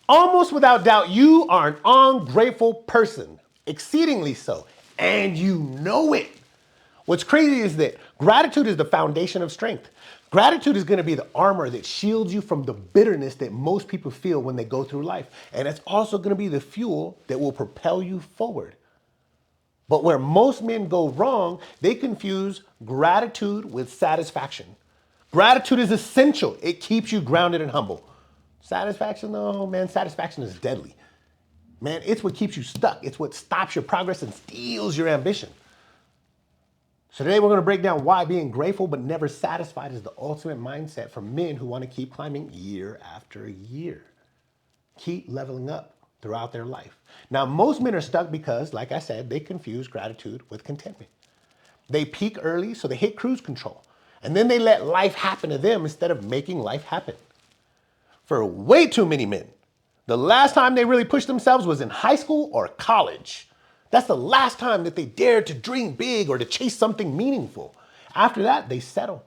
Almost without doubt, you are an ungrateful person, exceedingly so, and you know it. What's crazy is that gratitude is the foundation of strength. Gratitude is going to be the armor that shields you from the bitterness that most people feel when they go through life. And it's also going to be the fuel that will propel you forward. But where most men go wrong, they confuse gratitude with satisfaction. Gratitude is essential. It keeps you grounded and humble. Satisfaction, though, man, satisfaction is deadly. Man, it's what keeps you stuck. It's what stops your progress and steals your ambition. So today we're going to break down why being grateful but never satisfied is the ultimate mindset for men who want to keep climbing year after year. Keep leveling up throughout their life. Now, most men are stuck because, like I said, they confuse gratitude with contentment. They peak early, so they hit cruise control. And then they let life happen to them instead of making life happen. For way too many men, the last time they really pushed themselves was in high school or college. That's the last time that they dared to dream big or to chase something meaningful. After that, they settle.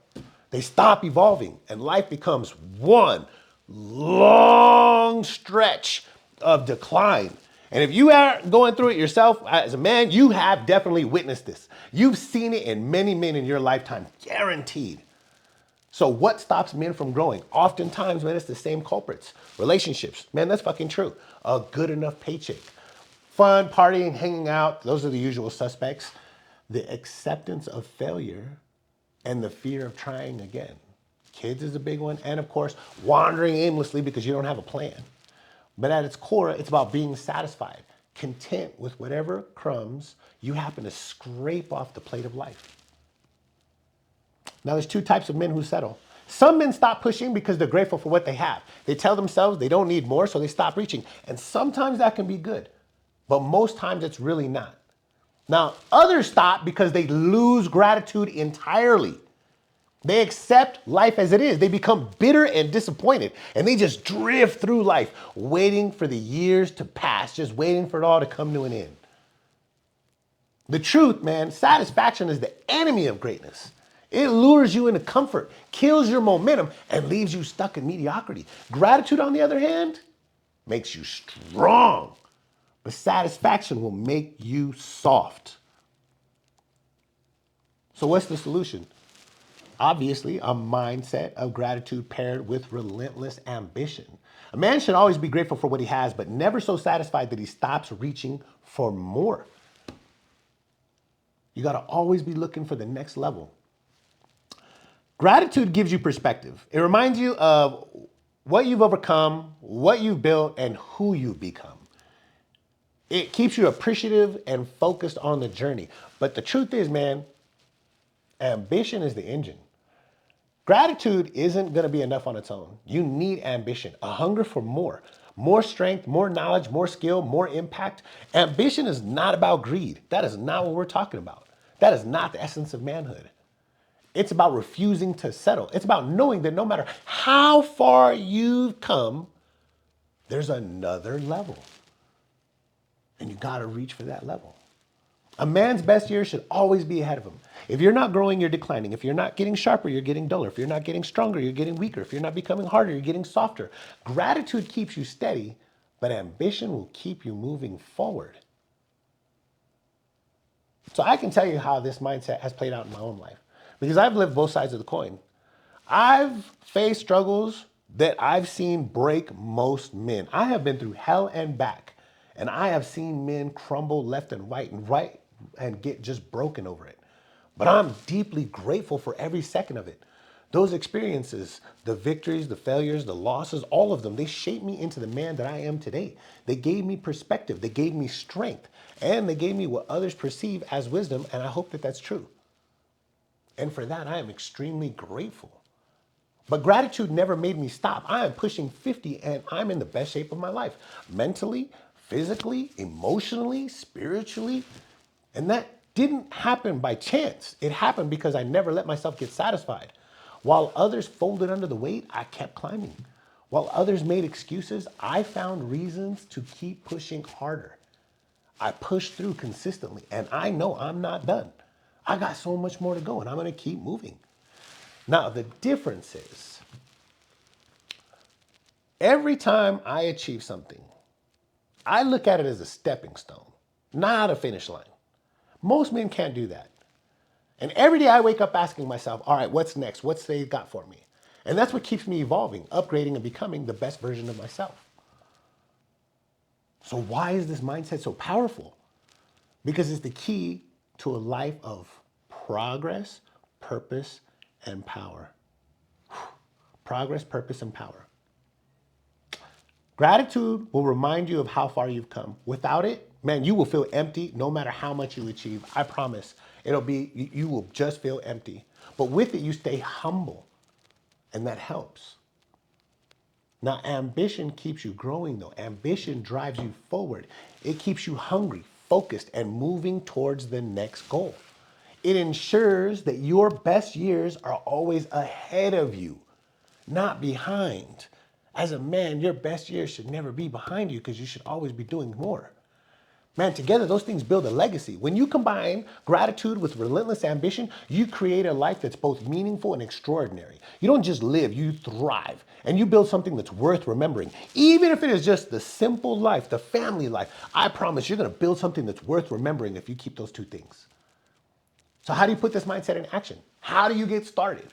They stop evolving, and life becomes one long stretch of decline. And if you are going through it yourself as a man, you have definitely witnessed this. You've seen it in many men in your lifetime, guaranteed. So what stops men from growing? Oftentimes, man, it's the same culprits. Relationships, man, that's fucking true. A good enough paycheck. Fun, partying, hanging out, those are the usual suspects. The acceptance of failure and the fear of trying again. Kids is a big one. And of course, wandering aimlessly because you don't have a plan. But at its core, it's about being satisfied, content with whatever crumbs you happen to scrape off the plate of life. Now, there's two types of men who settle. Some men stop pushing because they're grateful for what they have. They tell themselves they don't need more, so they stop reaching. And sometimes that can be good, but most times it's really not. Now, others stop because they lose gratitude entirely. They accept life as it is. They become bitter and disappointed, and they just drift through life, waiting for the years to pass, just waiting for it all to come to an end. The truth, man, satisfaction is the enemy of greatness. It lures you into comfort, kills your momentum, and leaves you stuck in mediocrity. Gratitude, on the other hand, makes you strong, but satisfaction will make you soft. So what's the solution? Obviously, a mindset of gratitude paired with relentless ambition. A man should always be grateful for what he has, but never so satisfied that he stops reaching for more. You got to always be looking for the next level. Gratitude gives you perspective. It reminds you of what you've overcome, what you've built, and who you've become. It keeps you appreciative and focused on the journey. But the truth is, man, ambition is the engine. Gratitude isn't going to be enough on its own. You need ambition, a hunger for more strength, more knowledge, more skill, more impact. Ambition is not about greed. That is not what we're talking about. That is not the essence of manhood. It's about refusing to settle. It's about knowing that no matter how far you've come, there's another level. And you got to reach for that level. A man's best years should always be ahead of him. If you're not growing, you're declining. If you're not getting sharper, you're getting duller. If you're not getting stronger, you're getting weaker. If you're not becoming harder, you're getting softer. Gratitude keeps you steady, but ambition will keep you moving forward. So I can tell you how this mindset has played out in my own life because I've lived both sides of the coin. I've faced struggles that I've seen break most men. I have been through hell and back, and I have seen men crumble left and right and get just broken over it. But I'm deeply grateful for every second of it. Those experiences, the victories, the failures, the losses, all of them, they shaped me into the man that I am today. They gave me perspective, they gave me strength, and they gave me what others perceive as wisdom, and I hope that that's true. And for that, I am extremely grateful. But gratitude never made me stop. I am pushing 50 and I'm in the best shape of my life. Mentally, physically, emotionally, spiritually. And that didn't happen by chance. It happened because I never let myself get satisfied. While others folded under the weight, I kept climbing. While others made excuses, I found reasons to keep pushing harder. I pushed through consistently, and I know I'm not done. I got so much more to go, and I'm going to keep moving. Now, the difference is Every time I achieve something, I look at it as a stepping stone, not a finish line. Most men can't do that. And every day I wake up asking myself, all right, what's next? What's they got for me? And that's what keeps me evolving, upgrading, and becoming the best version of myself. So why is this mindset so powerful? Because it's the key to a life of progress, purpose, and power. Progress, purpose, and power. Gratitude will remind you of how far you've come. Without it, man, you will feel empty no matter how much you achieve. I promise. You will just feel empty. But with it, you stay humble. And that helps. Now, ambition keeps you growing, though. Ambition drives you forward. It keeps you hungry, focused, and moving towards the next goal. It ensures that your best years are always ahead of you, not behind. As a man, your best years should never be behind you because you should always be doing more. Man, together, those things build a legacy. When you combine gratitude with relentless ambition, you create a life that's both meaningful and extraordinary. You don't just live, you thrive. And you build something that's worth remembering. Even if it is just the simple life, the family life, I promise you're gonna build something that's worth remembering if you keep those two things. So how do you put this mindset in action? How do you get started?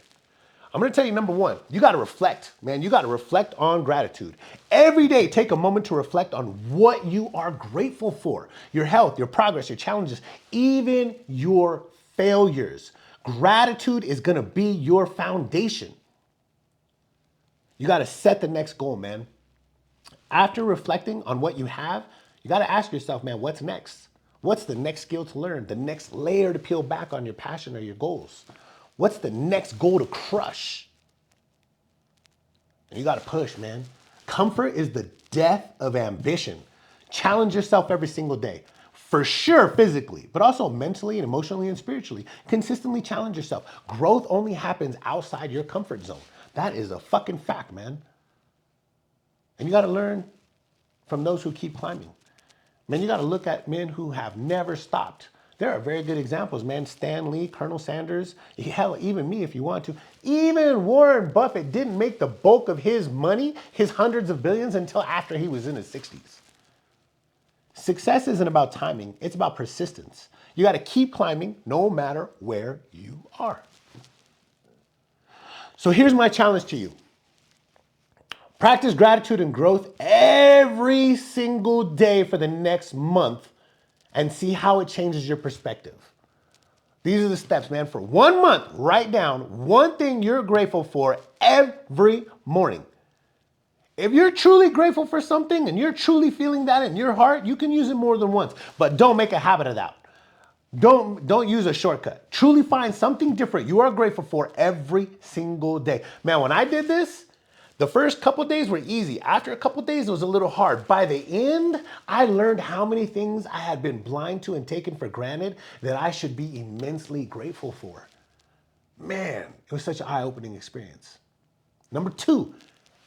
I'm gonna tell you, number one, you gotta reflect, man. You gotta reflect on gratitude. Every day, take a moment to reflect on what you are grateful for. Your health, your progress, your challenges, even your failures. Gratitude is gonna be your foundation. You gotta set the next goal, man. After reflecting on what you have, you gotta ask yourself, man, what's next? What's the next skill to learn? The next layer to peel back on your passion or your goals? What's the next goal to crush? And you gotta push, man. Comfort is the death of ambition. Challenge yourself every single day. For sure, physically, but also mentally and emotionally and spiritually. Consistently challenge yourself. Growth only happens outside your comfort zone. That is a fucking fact, man. And you gotta learn from those who keep climbing. Man, you gotta look at men who have never stopped. There are very good examples, man. Stan Lee, Colonel Sanders, hell, even me if you want to. Even Warren Buffett didn't make the bulk of his money, his hundreds of billions, until after he was in his 60s. Success isn't about timing, it's about persistence. You gotta keep climbing no matter where you are. So here's my challenge to you. Practice gratitude and growth every single day for the next month and see how it changes your perspective. These are the steps, man. For 1 month, write down one thing you're grateful for every morning. If you're truly grateful for something and you're truly feeling that in your heart, you can use it more than once, but don't make a habit of that. Don't use a shortcut. Truly find something different you are grateful for every single day. Man, when I did this, the first couple days were easy. After a couple days, it was a little hard. By the end, I learned how many things I had been blind to and taken for granted that I should be immensely grateful for. Man, it was such an eye-opening experience. Number two,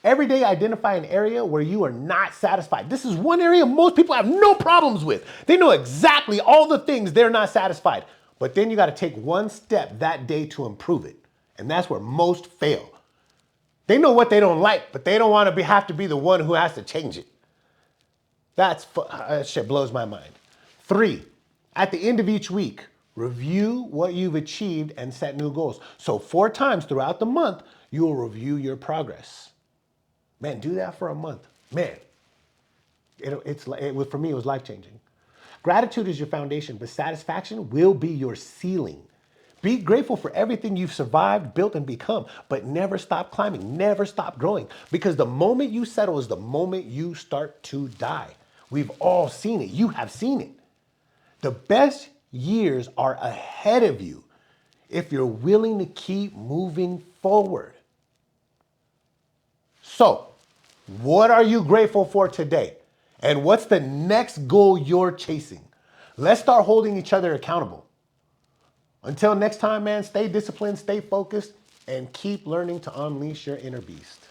every day identify an area where you are not satisfied. This is one area most people have no problems with. They know exactly all the things they're not satisfied. But then you got to take one step that day to improve it. And that's where most fail. They know what they don't like, but they don't want to have to be the one who has to change it. That shit blows my mind. 3, at the end of each week, review what you've achieved and set new goals. So 4 times throughout the month, you will review your progress. Man, do that for a month. Man, for me, it was life-changing. Gratitude is your foundation, but satisfaction will be your ceiling. Be grateful for everything you've survived, built, and become, but never stop climbing, never stop growing, because the moment you settle is the moment you start to die. We've all seen it. You have seen it. The best years are ahead of you if you're willing to keep moving forward. So, what are you grateful for today? And what's the next goal you're chasing? Let's start holding each other accountable. Until next time, man, stay disciplined, stay focused, and keep learning to unleash your inner beast.